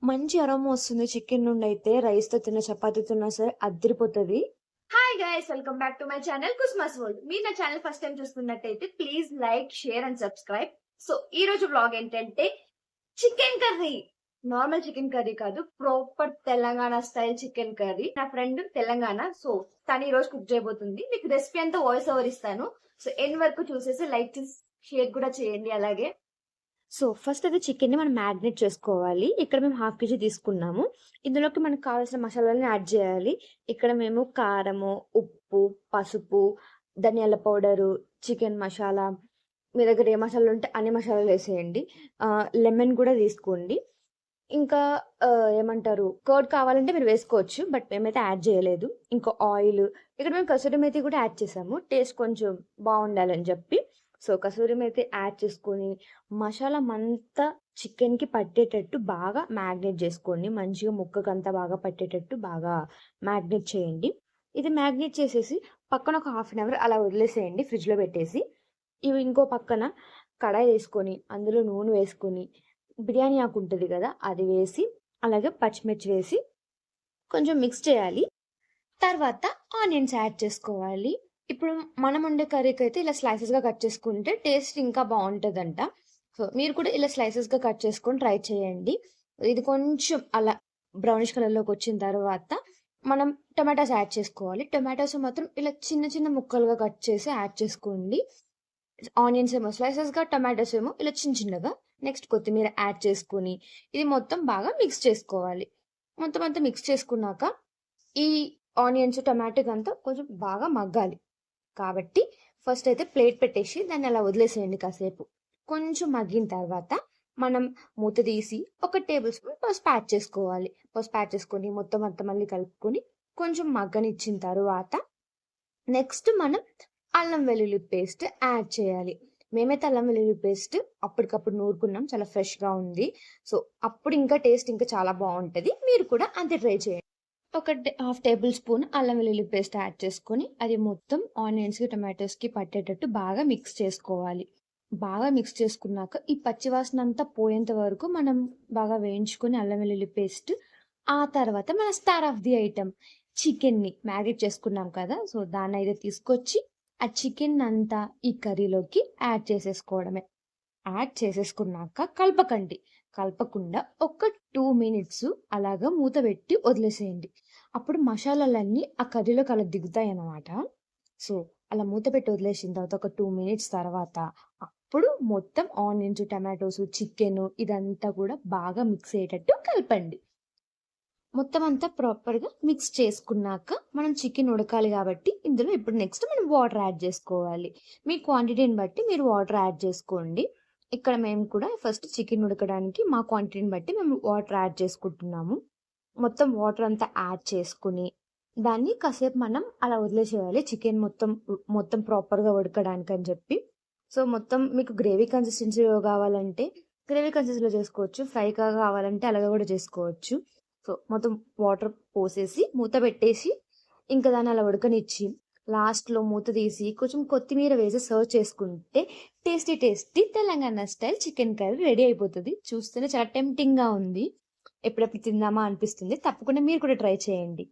మంచి అరోమా వస్తుంది చికెన్ నుండి అయితే. రైస్‌తో తిన్నా, చపాతీతో తిన్నా సరే అద్దిరిపోతది. Hi guys welcome back to my channel కుస్మాస్ వరల్డ్. మీరు నా ఛానల్ ఫస్ట్ టైం చూస్తున్నట్టయితే please like, share and subscribe. So ఈ రోజు వ్లాగ్ ఏంటంటే chicken curry. Normal chicken curry కాదు, proper Telangana style chicken curry. నా ఫ్రెండ్ తెలంగాణ, సో తను ఈ రోజు కుక్ చేయబోతుంది. మీకు రెసిపీ అంతా వాయిస్ ఓవర్ ఇస్తాను. సో ఎండ్ వరకు చూసేసి లైక్ చేసి షేర్ కూడా చేయండి. అలాగే సో ఫస్ట్ అయితే చికెన్‌ని మనం మ్యారినేట్ చేసుకోవాలి. ఇక్కడ మేము హాఫ్ కేజీ తీసుకున్నాము. ఇందులోకి మనకు కావాల్సిన మసాలాలను యాడ్ చేయాలి. ఇక్కడ మేము కారము, ఉప్పు, పసుపు, ధనియాల పౌడరు, చికెన్ మసాలా, మీ దగ్గర ఏ మసాలాలు ఉంటే అన్ని మసాలాలు వేసేయండి. లెమన్ కూడా తీసుకోండి. ఇంకా ఏమంటారు, కర్డ్ కావాలంటే మీరు వేసుకోవచ్చు. బట్ మేమైతే యాడ్ చేయలేదు. ఇంకా ఆయిల్, ఇక్కడ మేము కసూరి మేతి కూడా యాడ్ చేసాము. టేస్ట్ కొంచెం బాగుండాలని చెప్పి. సో కసూరి మేతి యాడ్ చేసుకొని మసాలా అంతా చికెన్‌కి పట్టేటట్టు బాగా మ్యాగ్నేట్ చేసుకోండి. మంచిగా ముక్కకంతా బాగా పట్టేటట్టు బాగా మ్యాగ్నేట్ చేయండి. ఇది మ్యాగ్నేట్ చేసేసి పక్కన ఒక హాఫ్ అన్ అవర్ అలా వదిలేసేయండి ఫ్రిడ్జ్‌లో పెట్టేసి. ఇవి ఇంకో పక్కన కడాయి వేసుకొని, అందులో నూనె వేసుకొని, బిర్యానీ ఆకు ఉంటుంది కదా, అది వేసి, అలాగే పచ్చిమిర్చి వేసి కొంచెం మిక్స్ చేయాలి. తర్వాత ఆనియన్స్ యాడ్ చేసుకోవాలి. ఇప్పుడు మనం వండే కర్రీకి అయితే ఇలా స్లైసెస్‌గా కట్ చేసుకుంటే టేస్ట్ ఇంకా బావుంటదంట. సో మీరు కూడా ఇలా స్లైసెస్‌గా కట్ చేసుకొని ట్రై చేయండి. ఇది కొంచెం అలా బ్రౌనిష్ కలర్‌లోకి వచ్చిన తర్వాత మనం టొమాటోస్ యాడ్ చేసుకోవాలి. టొమాటోస్ మాత్రం ఇలా చిన్న చిన్న ముక్కలుగా కట్ చేసి యాడ్ చేసుకోండి. ఆనియన్స్ ఏమో స్లైసెస్‌గా, టొమాటోస్ ఏమో ఇలా చిన్న చిన్నగా. నెక్స్ట్ కొత్తిమీర యాడ్ చేసుకొని ఇది మొత్తం బాగా మిక్స్ చేసుకోవాలి. మొత్తం అంతా మిక్స్ చేసుకున్నాక ఈ ఆనియన్స్, టొమాటో అంతా కొంచెం బాగా మగ్గాలి. కాబట్టి ఫస్ట్ అయితే ప్లేట్ పెట్టేసి దాన్ని అలా వదిలేసేయండి కాసేపు. కొంచెం మగ్గిన తర్వాత మనం మూత తీసి ఒక టేబుల్ స్పూన్ పసుపు యాడ్ చేసుకోవాలి. పసుపు యాడ్ చేసుకొని మొత్తం అంతా మళ్ళీ కలుపుకొని కొంచెం మగ్గనిచ్చిన తర్వాత నెక్స్ట్ మనం అల్లం వెల్లుల్లి పేస్ట్ యాడ్ చేయాలి. మేమైతే అల్లం వెల్లుల్లి పేస్ట్ అప్పటికప్పుడు నూరుకున్నాం. చాలా ఫ్రెష్‌గా ఉంది. సో అప్పుడు ఇంకా టేస్ట్ ఇంకా చాలా బావుంటది. మీరు కూడా అంతే ట్రై చేయండి. ఒక హాఫ్ టేబుల్ స్పూన్ అల్లం వెల్లుల్లి పేస్ట్ యాడ్ చేసుకొని అది మొత్తం ఆనియన్స్‌కి, టొమాటోస్‌కి పట్టేటట్టు బాగా మిక్స్ చేసుకోవాలి. బాగా మిక్స్ చేసుకున్నాక ఈ పచ్చి వాసన అంతా పోయేంత వరకు మనం బాగా వేయించుకొని అల్లం వెల్లుల్లి పేస్ట్. ఆ తర్వాత మన స్టార్ ఆఫ్ ది ఐటెమ్ చికెన్‌ని మ్యారినేట్ చేసుకున్నాం కదా, సో దాన్నయితే తీసుకొచ్చి ఆ చికెన్ అంతా ఈ కర్రీలోకి యాడ్ చేసేసుకోవడమే. యాడ్ చేసేసుకున్నాక కలపకండి. కలపకుండా ఒక 2 మినిట్స్ అలాగా మూత పెట్టి వదిలేసేయండి. అప్పుడు మసాలాలన్నీ ఆ కర్రీలోకి అలా దిగుతాయన్నమాట. సో అలా మూత పెట్టి వదిలేసిన తర్వాత ఒక 2 మినిట్స్ తర్వాత అప్పుడు మొత్తం ఆనియన్స్, టమాటోస్, చికెను ఇదంతా కూడా బాగా మిక్స్ అయ్యేటట్టు కలపండి. మొత్తం అంతా ప్రాపర్‌గా మిక్స్ చేసుకున్నాక మనం చికెన్ ఉడకాలి కాబట్టి ఇందులో ఇప్పుడు నెక్స్ట్ మనం వాటర్ యాడ్ చేసుకోవాలి. మీ క్వాంటిటీని బట్టి మీరు వాటర్ యాడ్ చేసుకోండి. ఇక్కడ మేము కూడా ఫస్ట్ చికెన్ ఉడకడానికి మా క్వాంటిటీని బట్టి మేము వాటర్ యాడ్ చేసుకుంటున్నాము. మొత్తం వాటర్ అంతా యాడ్ చేసుకొని దాన్ని కాసేపు మనం అలా వదిలేసేయాలి. చికెన్ మొత్తం ప్రాపర్‌గా ఉడకడానికని చెప్పి. సో మొత్తం మీకు గ్రేవీ కన్సిస్టెన్సీలో కావాలంటే గ్రేవీ కన్సిస్టెన్సీలో చేసుకోవచ్చు. ఫ్రైగా కావాలంటే అలాగా కూడా చేసుకోవచ్చు. సో మొత్తం వాటర్ పోసేసి మూత పెట్టేసి ఇంకా దాన్ని అలా ఉడకనిచ్చి లాస్ట్‌లో మూత తీసి కొంచెం కొత్తిమీర వేసి సర్వ్ చేసుకుంటే tasty tasty Telangana style chicken curry ready అయిపోతది. చూస్తేనే చాలా టెంప్టింగ్‌గా ఉంది. ఎప్పుడెప్పుడు తిందామా అనిపిస్తుంది. తప్పకుండా మీరు కూడా ట్రై చేయండి.